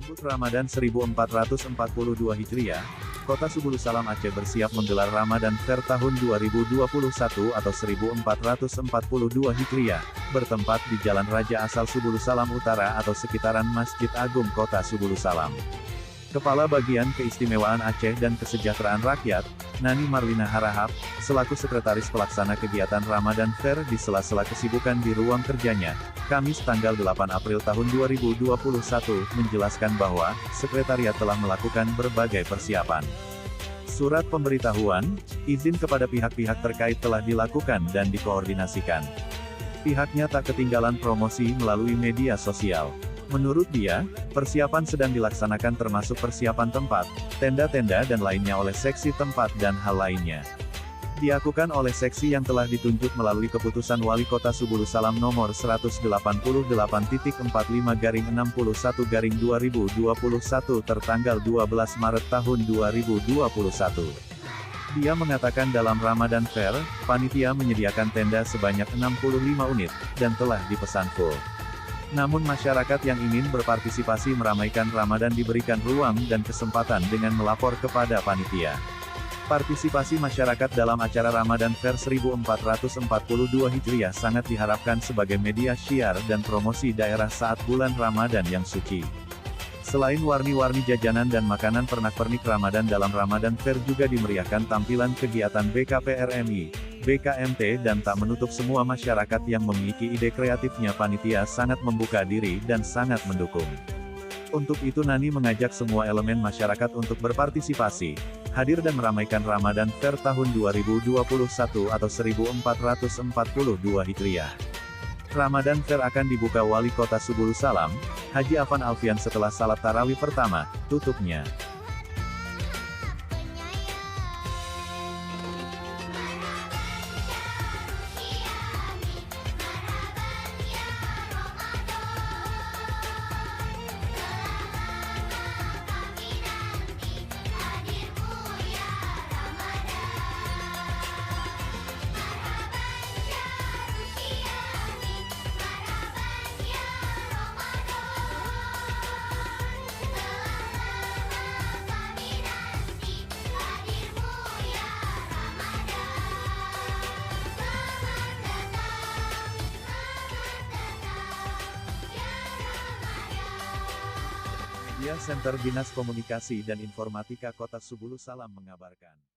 Menyambut Ramadan 1442 Hijriah, Kota Subulu Salam Aceh bersiap menggelar Ramadan Fair tahun 2021 atau 1442 Hijriah, bertempat di Jalan Raja Asal Subulu Salam Utara atau sekitaran Masjid Agung Kota Subulu Salam. Kepala Bagian Keistimewaan Aceh dan Kesejahteraan Rakyat, Nani Marlina Harahap, selaku Sekretaris Pelaksana kegiatan Ramadan Fair di sela-sela kesibukan di ruang kerjanya, Kamis tanggal 8 April tahun 2021, menjelaskan bahwa, Sekretariat telah melakukan berbagai persiapan. Surat pemberitahuan, izin kepada pihak-pihak terkait telah dilakukan dan dikoordinasikan. Pihaknya tak ketinggalan promosi melalui media sosial. Menurut dia, persiapan sedang dilaksanakan termasuk persiapan tempat, tenda-tenda dan lainnya oleh seksi tempat dan hal lainnya. Dilakukan oleh seksi yang telah ditunjuk melalui keputusan Wali Kota Subulu Salam nomor 188.45-61-2021 tertanggal 12 Maret tahun 2021. Dia mengatakan dalam Ramadan Fair, panitia menyediakan tenda sebanyak 65 unit, dan telah dipesan full. Namun masyarakat yang ingin berpartisipasi meramaikan Ramadan diberikan ruang dan kesempatan dengan melapor kepada panitia. Partisipasi masyarakat dalam acara Ramadan Fair 1442 Hijriah sangat diharapkan sebagai media syiar dan promosi daerah saat bulan Ramadan yang suci. Selain warni-warni jajanan dan makanan pernak-pernik Ramadan dalam Ramadan Fair juga dimeriahkan tampilan kegiatan BKPRMI, BKMT dan tak menutup semua masyarakat yang memiliki ide kreatifnya panitia sangat membuka diri dan sangat mendukung. Untuk itu Nani mengajak semua elemen masyarakat untuk berpartisipasi, hadir dan meramaikan Ramadan Fair tahun 2021 atau 1442 Hijriah. Ramadan Fair akan dibuka Wali Kota Subulu Salam, Haji Afan Alfian setelah salat tarawih pertama, tutupnya. Media Center Dinas Komunikasi dan Informatika Kota Subulu Salam mengabarkan.